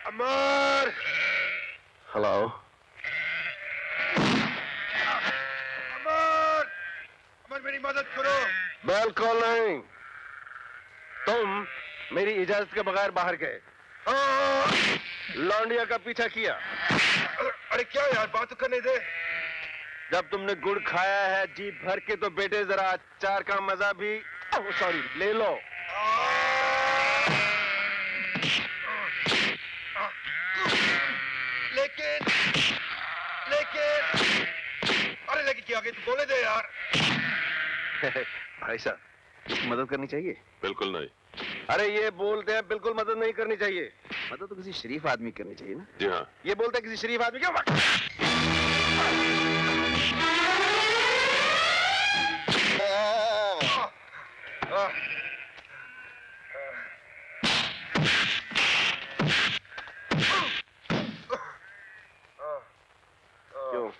अमर! Hello. अमर! अमर मेरी मदद करो। बिल्कुल नहीं। तुम मेरी इजाजत के बगैर बाहर गए, लौंडिया का पीछा किया। अरे क्या यार, बात तो करने दे। जब तुमने गुड़ खाया है जी भर के, तो बेटे जरा अचार का मजा भी सॉरी ले लो। लेकिन अरे लेकिन क्या आगे, तू बोले दे यार। भाई साहब, मदद करनी चाहिए? बिल्कुल नहीं। अरे ये बोलते हैं बिल्कुल मदद नहीं करनी चाहिए। मदद तो किसी शरीफ आदमी करनी चाहिए ना। जी हाँ। ये बोलते हैं किसी शरीफ आदमी क्यों? क्यों?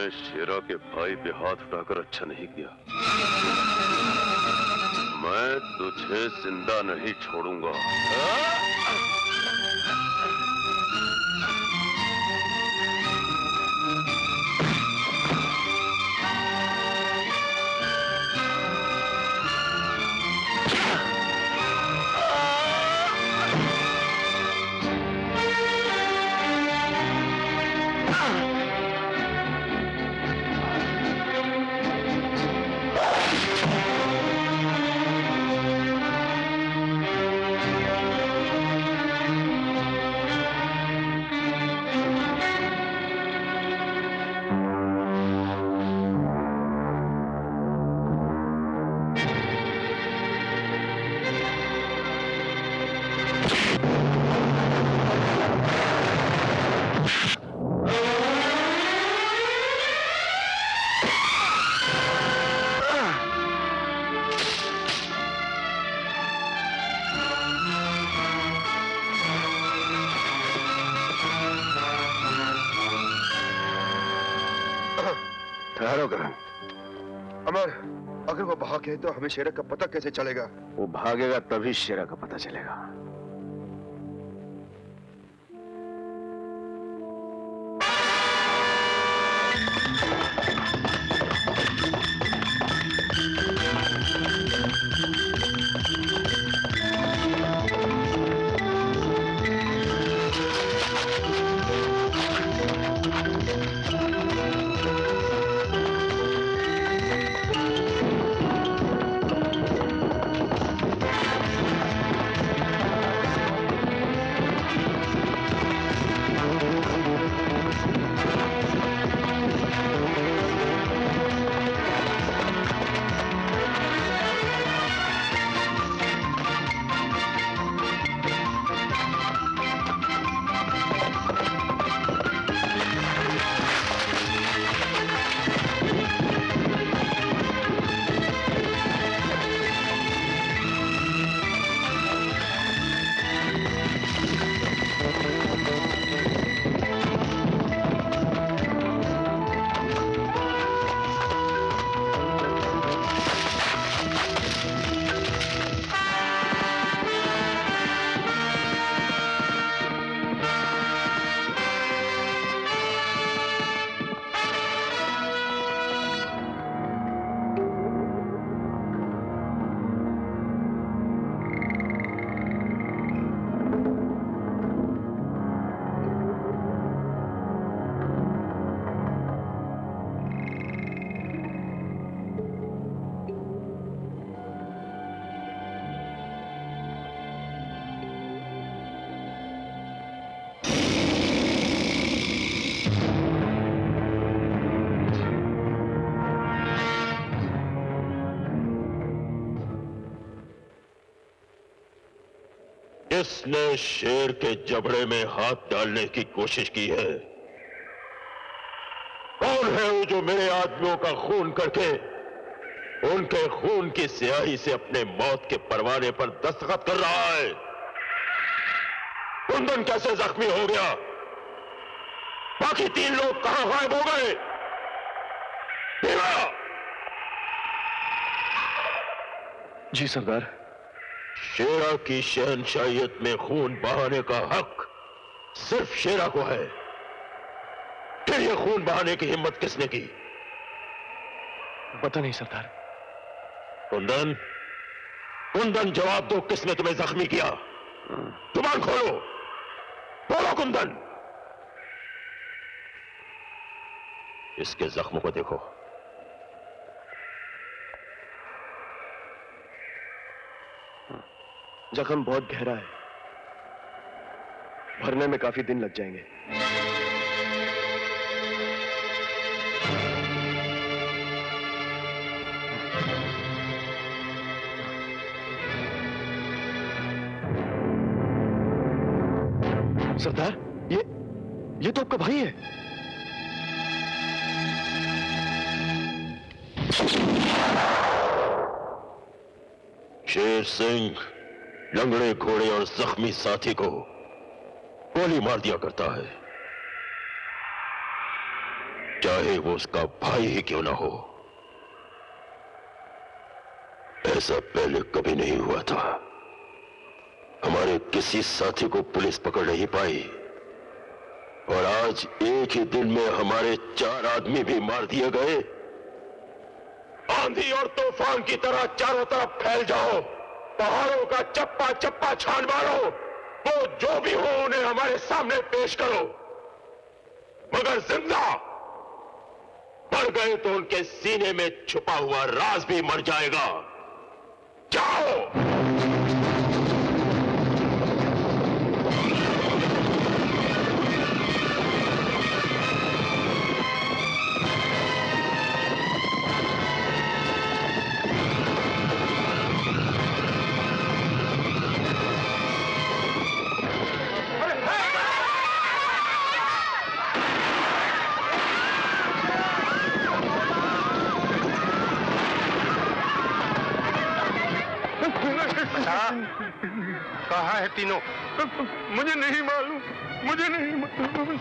शेरा के भाई पे हाथ उठाकर अच्छा नहीं किया। मैं तुझे जिंदा नहीं छोड़ूंगा। अमर, अगर वो भाग गए तो हमें शेरा का पता कैसे चलेगा? वो भागेगा तभी शेरा का पता चलेगा। किसने शेर के जबड़े में हाथ डालने की कोशिश की है? कौन है वो जो मेरे आदमियों का खून करके उनके खून की स्याही से अपने मौत के परवाने पर दस्तखत कर रहा है? कुंदन कैसे जख्मी हो गया? बाकी 3 लोग कहां गायब हो गए? देवा! जी सरदार। शेरा की शहनशाहियत में खून बहाने का हक सिर्फ शेरा को है। फिर यह खून बहाने की हिम्मत किसने की? पता नहीं सरदार। कुंदन, कुंदन जवाब दो, किसने तुम्हें जख्मी किया? जुबान खोलो, बोलो कुंदन। इसके जख्मों को देखो। जख्म बहुत गहरा है, भरने में काफी दिन लग जाएंगे। सरदार, ये तो आपका भाई है। शेर सिंह लंगड़े घोड़े और जख्मी साथी को गोली मार दिया करता है, चाहे वो उसका भाई ही क्यों ना हो। ऐसा पहले कभी नहीं हुआ था। हमारे किसी साथी को पुलिस पकड़ नहीं पाई और आज एक ही दिन में हमारे 4 आदमी भी मार दिए गए। आंधी और तूफान की तरह चारों तरफ फैल जाओ, पहाड़ों का चप्पा चप्पा छान मारो, वो जो भी हो उन्हें हमारे सामने पेश करो, मगर जिंदा। मर गए तो उनके सीने में छुपा हुआ राज भी मर जाएगा। जाओ। कहाँ है तीनों? मुझे नहीं मालूम, मुझे नहीं मालूम।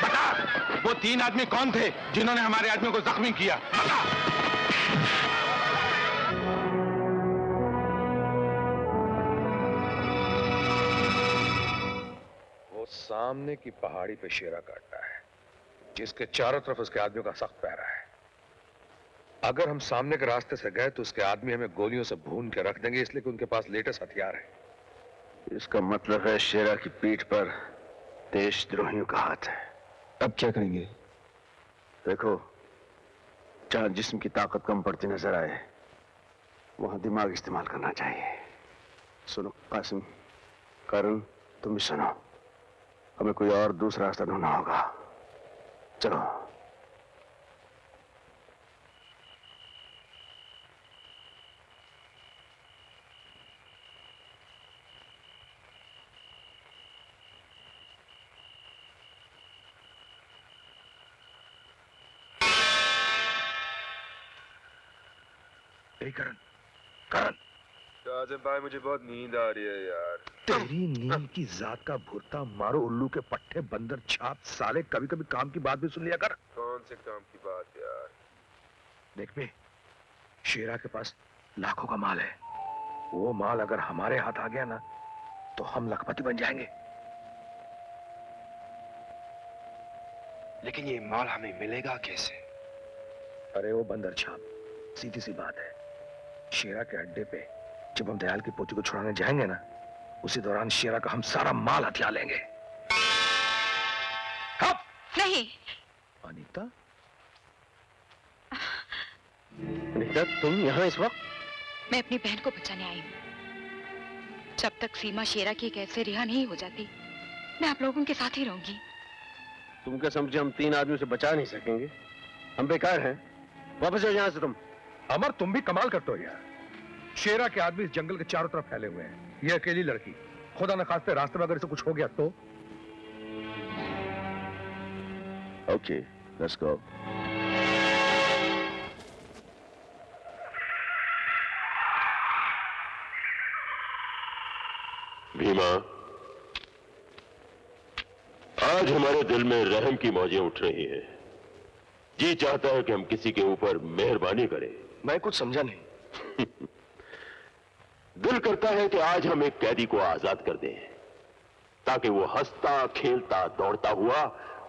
बता, वो 3 आदमी कौन थे जिन्होंने हमारे आदमियों को जख्मी किया? बता। सामने की पहाड़ी पे शेरा काटता है, जिसके चारों तरफ उसके आदमियों का सख्त पहरा है। अगर हम सामने के रास्ते से गए तो उसके आदमी हमें गोलियों से भून के रख देंगे, इसलिए कि उनके पास लेटेस्ट हथियार है। इसका मतलब है शेरा की पीठ पर देशद्रोहियों का हाथ है। अब क्या करेंगे? देखो, जहां जिस्म की ताकत कम पड़ती नजर आए वहां दिमाग इस्तेमाल करना चाहिए। सुनो कासिम, करण, तुम भी सुनो, हमें कोई और दूसरा रास्ता ढूंढना होगा। चलो। करण, करण, आजम भाई, मुझे बहुत नींद आ रही है यार। तेरी नींद की जात का भुरता मारो उल्लू के पट्टे बंदर छाप साले, कभी कभी काम की बात भी सुन लिया कर। कौन से काम की बात यार? देख बे, शेरा के पास लाखों का माल है। वो माल अगर हमारे हाथ आ गया ना तो हम लखपति बन जाएंगे। लेकिन ये माल हमें मिलेगा कैसे? अरे वो बंदर छाप, सीधी सी बात है। शेरा के अड्डे पे जब हम दयाल की पोती को छुड़ाने जाएंगे ना, उसी दौरान शेरा का हम सारा माल हथिया लेंगे। नहीं। अनीता, अनीता, तुम यहाँ इस वक्त? मैं अपनी बहन को बचाने आई हूँ। जब तक सीमा शेरा की कैद से रिहा नहीं हो जाती, मैं आप लोगों के साथ ही रहूंगी। तुम क्या समझे हम 3 आदमियों से बचा नहीं सकेंगे? हम बेकार हैं। वापस जाओ यहाँ से तुम। अमर, तुम भी कमाल करते हो यार। शेरा के आदमी इस जंगल के चारों तरफ फैले हुए हैं। ये अकेली लड़की, खुदा न खास्ते रास्ते में अगर इसे कुछ हो गया तो? Okay, let's go. भीमा, आज हमारे दिल में रहम की मौजें उठ रही हैं। जी चाहता है कि हम किसी के ऊपर मेहरबानी करें। मैं कुछ समझा नहीं। दिल करता है कि आज हम एक कैदी को आजाद कर दें, ताकि वो हंसता खेलता दौड़ता हुआ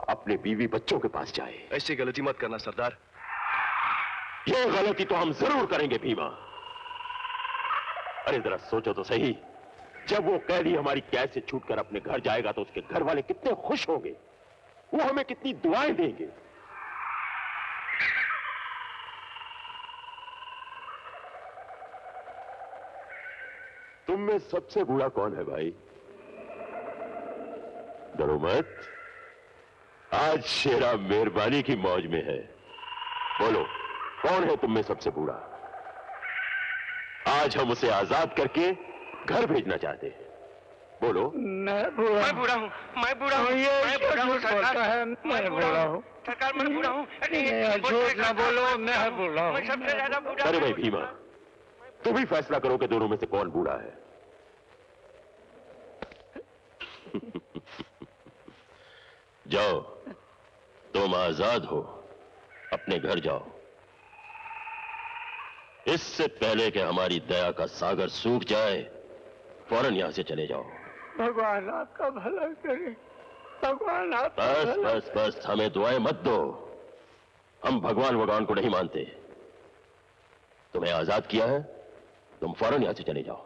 अपने बीवी बच्चों के पास जाए। ऐसी गलती मत करना सरदार। ये गलती तो हम जरूर करेंगे भीमा। अरे जरा सोचो तो सही, जब वो कैदी हमारी कैद से छूटकर अपने घर जाएगा तो उसके घर वाले कितने खुश होंगे, वो हमें कितनी दुआएं देंगे। तुम में सबसे बूढ़ा कौन है भाई? डरो मत, आज शेरा मेहरबानी की मौज में है। बोलो, कौन है तुम में सबसे बूढ़ा? आज हम उसे आजाद करके घर भेजना चाहते हैं। बोलो। मैं बूढ़ा हूँ। मैं बूढ़ा हूँ। मैं बूढ़ा हूँ सरकार। मैं बूढ़ा हूँ सरकार। मैं बूढ़ा हूँ। झूठ ना बोलो, मैं बूढ़ा हूँ। मैं सबसे ज्यादा बूढ़ा। अरे भाई भीमा, तुम ही फैसला करो कि दोनों में से कौन बूढ़ा है। जाओ, तुम आजाद हो, अपने घर जाओ। इससे पहले कि हमारी दया का सागर सूख जाए, फौरन यहां से चले जाओ। भगवान आपका भला करे। भगवान आपका बस भला। बस बस, हमें दुआएं मत दो। हम भगवान को नहीं मानते। तुम्हें आजाद किया है, तुम फौरन यहां से चले जाओ।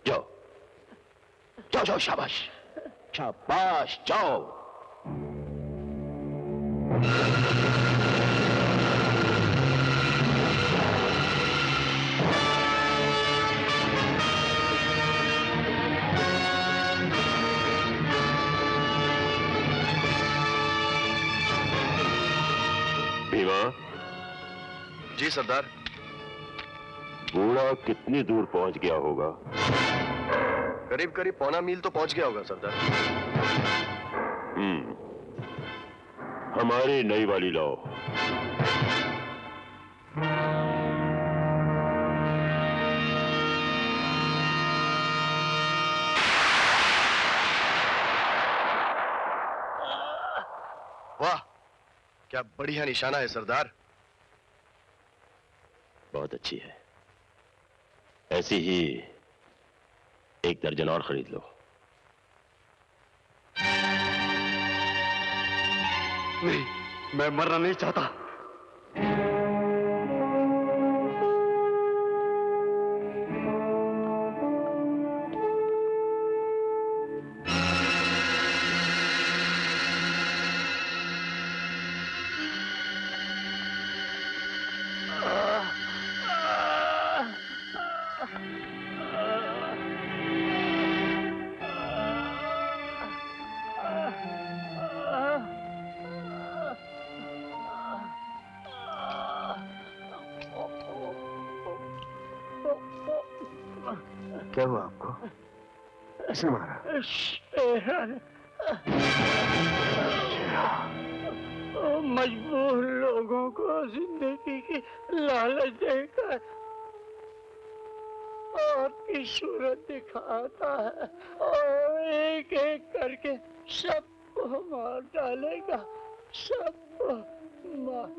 जाओ जाओ जाओ, शाबाश शाबाश, जाओ। भीमा। जी सरदार। बूढ़ा कितनी दूर पहुंच गया होगा? करीब करीब 1.25 मील तो पहुंच गया होगा सरदार। हमारी नई वाली लाओ। वाह, क्या बढ़िया निशाना है सरदार। बहुत अच्छी है। ऐसी ही 1 दर्जन और खरीद लो। नहीं, मैं मरना नहीं चाहता। क्या हुआ आपको? किसने मारा? मजबूर लोगों को जिंदगी की लालच देकर आपकी सूरत दिखाता है और एक एक करके सबको मार डालेगा। सबको मार।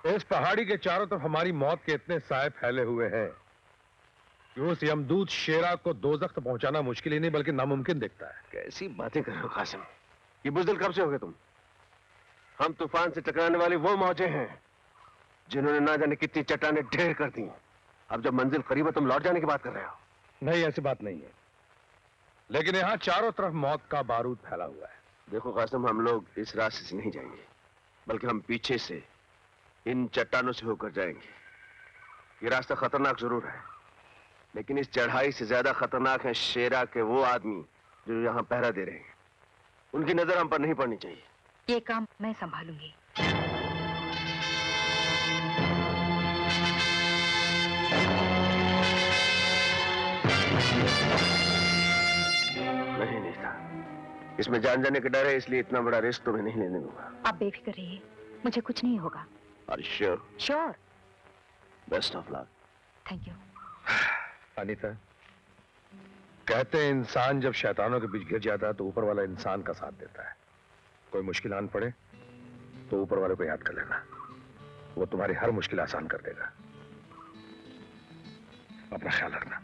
इस पहाड़ी के चारों तरफ हमारी मौत के इतने साए फैले हुए हैं कि उस यमदूत शेरा को दोज़ख तक पहुंचाना मुश्किल ही नहीं बल्कि नामुमकिन दिखता है। कैसी बातें कर रहे हो कासिम? ये बुज़दिल कब से हो गए तुम? हम तूफान से टकराने वाली वो मौजें हैं जिन्होंने ना जाने कितनी चट्टानें ढेर कर दी। अब जब मंजिल करीब है तुम लौट जाने की बात कर रहे हो। नहीं, ऐसी बात नहीं है, लेकिन यहाँ चारों तरफ मौत का बारूद फैला हुआ है। देखो कासिम, हम लोग इस रास्ते से नहीं जाएंगे, बल्कि हम पीछे से इन चट्टानों से होकर जाएंगे। ये रास्ता खतरनाक जरूर है, लेकिन इस चढ़ाई से ज्यादा खतरनाक है शेरा के वो आदमी जो यहाँ पहरा दे रहे हैं। उनकी नजर हम पर नहीं पड़नी चाहिए। ये काम मैं संभालूंगी। नहीं नीता, इसमें जान जाने का डर है, इसलिए इतना बड़ा रिस्क तुम्हें नहीं लेने दूंगा। आप बेफिक्र रहिए, मुझे कुछ नहीं होगा। Are you sure? Sure. Best of luck. Thank you. Anita, कहते हैं इंसान जब शैतानों के बीच गिर जाता है तो ऊपर वाला इंसान का साथ देता है। कोई मुश्किल आन पड़े तो ऊपर वाले को याद कर लेना, वो तुम्हारी हर मुश्किल आसान कर देगा। अपना ख्याल रखना।